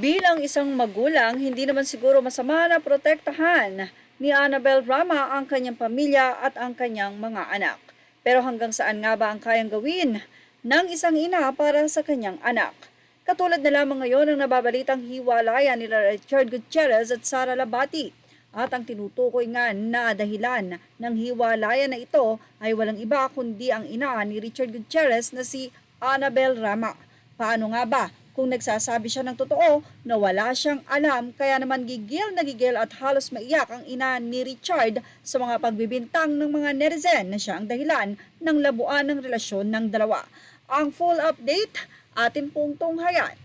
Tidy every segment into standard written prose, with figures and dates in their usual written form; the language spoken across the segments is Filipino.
Bilang isang magulang, hindi naman siguro masama na protektahan ni Annabel Rama ang kanyang pamilya at ang kanyang mga anak. Pero hanggang saan nga ba ang kayang gawin ng isang ina para sa kanyang anak? Katulad na lamang ngayon ang nababalitang hiwalayan nila Richard Gutierrez at Sara Labati. At ang tinutukoy nga na dahilan ng hiwalayan na ito ay walang iba kundi ang ina ni Richard Gutierrez na si Annabel Rama. Paano nga ba kung nagsasabi siya ng totoo na wala siyang alam, kaya naman gigil na gigil at halos maiyak ang ina ni Richard sa mga pagbibintang ng mga netizen na siya ang dahilan ng labuan ng relasyon ng dalawa. Ang full update, atin pong tunghayan.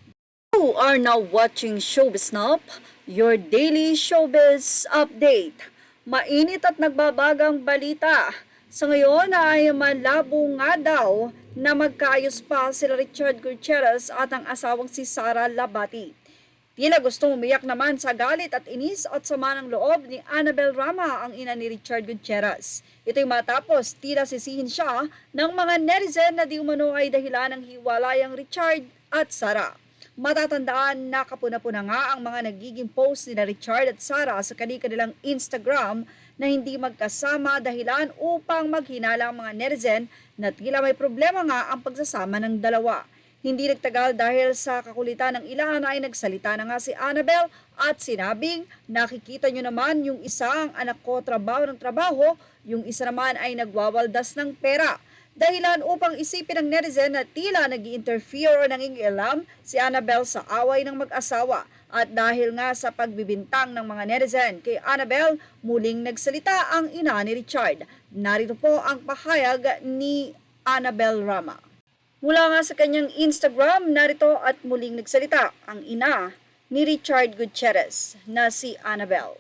You are now watching Showbiz Snap, your daily showbiz update. Mainit at nagbabagang balita. Sa ngayon ay malabo nga daw na magkaayos pa sila Richard Gutierrez at ang asawang si Sara Labati. Tila gustong umiyak naman sa galit at inis at sama ng loob ni Annabel Rama ang ina ni Richard Gutierrez. Ito'y matapos tila sisihin siya ng mga netizen na di umano ay dahilan ng hiwalayang Richard at Sara. Matatandaan na kapuna-puna nga ang mga nagiging post ni Richard at Sara sa kanilang Instagram na hindi magkasama dahilan upang maghinala ang mga netizen na tila may problema nga ang pagsasama ng dalawa. Hindi nagtagal dahil sa kakulitan ng ilan ay nagsalita na nga si Annabel at sinabing, nakikita nyo naman yung isa ang anak ko trabaho ng trabaho, yung isa naman ay nagwawaldas ng pera. Dahilan upang isipin ng netizen na tila nag-i-interfere o nangingialam si Annabel sa away ng mag-asawa. At dahil nga sa pagbibintang ng mga netizen kay Annabel, muling nagsalita ang ina ni Richard. Narito po ang pahayag ni Annabel Rama. Mula nga sa kanyang Instagram, narito at muling nagsalita ang ina ni Richard Gutierrez na si Annabel.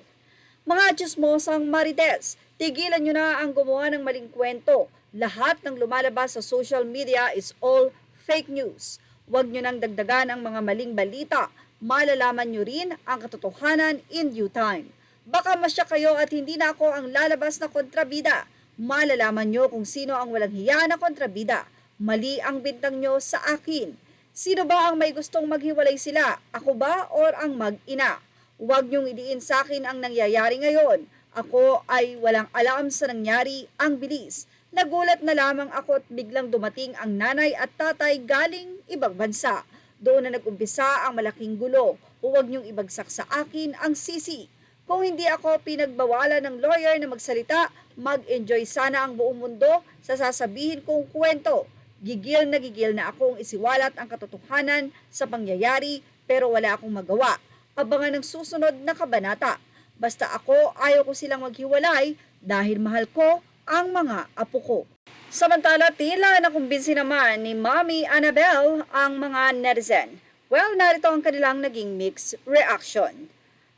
Mga chismosang marites, tigilan nyo na ang gumawa ng maling kwento. Lahat ng lumalabas sa social media is all fake news. Huwag nyo nang dagdagan ang mga maling balita. Malalaman nyo rin ang katotohanan in due time. Baka masya kayo at hindi na ako ang lalabas na kontrabida. Malalaman nyo kung sino ang walang hiya na kontrabida. Mali ang bintang nyo sa akin. Sino ba ang may gustong maghiwalay sila? Ako ba or ang mag-ina? Huwag nyong idiin sa akin ang nangyayari ngayon. Ako ay walang alam sa nangyari, ang bilis. Nagulat na lamang ako at biglang dumating ang nanay at tatay galing ibang bansa. Doon na nag-umpisa ang malaking gulo. Huwag niyong ibagsak sa akin ang sisi. Kung hindi ako pinagbawalan ng lawyer na magsalita, mag-enjoy sana ang buong mundo sa sasabihin kong kwento. Gigil na akong isiwalat ang katotohanan sa pangyayari pero wala akong magawa. Abangan ng susunod na kabanata. Basta ako ayaw ko silang maghiwalay dahil mahal ko ang mga apo ko. Samantala, tila nakumbinsi naman ni Mommy Annabel ang mga netizen. Well, narito ang kanilang naging mixed reaction.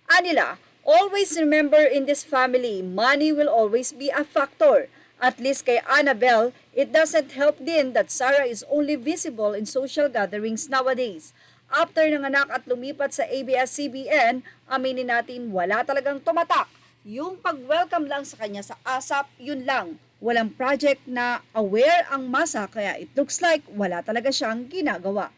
Anila, always remember in this family, money will always be a factor. At least kay Annabel, it doesn't help din that Sara is only visible in social gatherings nowadays. After nanganak at lumipat sa ABS-CBN, aminin natin wala talagang tumatak. Yung pag-welcome lang sa kanya sa ASAP, yun lang. Walang project na aware ang masa kaya it looks like wala talaga siyang ginagawa.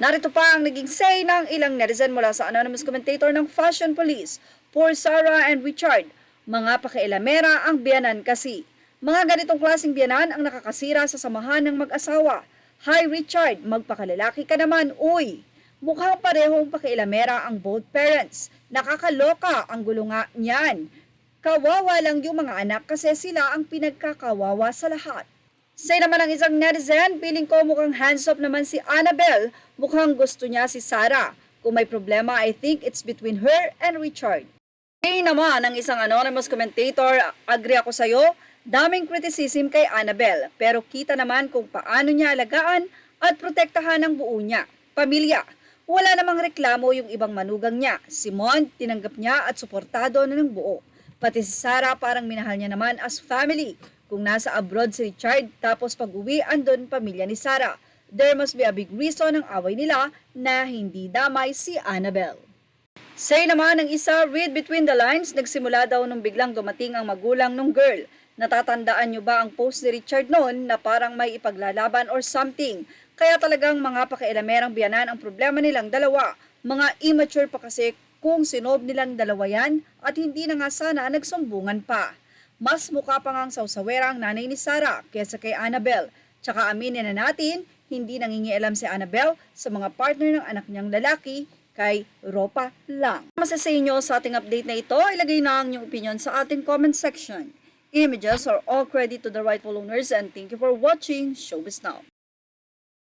Narito pa ang naging say ng ilang netizen mula sa anonymous commentator ng Fashion Police. Poor Sara and Richard, mga pakailamera ang biyanan kasi. Mga ganitong klaseng biyanan ang nakakasira sa samahan ng mag-asawa. Hi Richard, magpakalalaki ka naman, uy! Mukhang parehong pakailamera ang both parents. Nakakaloka ang gulo nga niyan. Kawawa lang yung mga anak kasi sila ang pinagkakawawa sa lahat. Say naman ng isang netizen, feeling ko mukhang hands-off naman si Annabel. Mukhang gusto niya si Sara. Kung may problema, I think it's between her and Richard. Say naman ng isang anonymous commentator, agree ako sa'yo, daming criticism kay Annabel. Pero kita naman kung paano niya alagaan at protektahan ang buo niya, pamilya. Wala namang reklamo yung ibang manugang niya. Si Mon, tinanggap niya at suportado na ng buo. Pati si Sara parang minahal niya naman as family. Kung nasa abroad si Richard, tapos pag-uwi andon pamilya ni Sara. There must be a big reason ng away nila na hindi damay si Annabel. Say naman ng isa, read between the lines, nagsimula daw nung biglang dumating ang magulang ng girl. Natatandaan niyo ba ang post ni Richard noon na parang may ipaglalaban or something? Kaya talagang mga pakialamerang biyanan ang problema nilang dalawa. Mga immature pa kasi kung sinob nilang dalawa yan at hindi na nga sana nagsumbungan pa. Mas mukha pa ngang sawsawera ang nanay ni Sarah kesa kay Annabel. Tsaka aminin na natin, hindi nangingialam si Annabel sa mga partner ng anak niyang lalaki kay Ropa lang. Masa sa inyo sa ating update na ito, ilagay na ang inyong opinion sa ating comment section. Images are all credit to the rightful owners and thank you for watching Showbiz Now.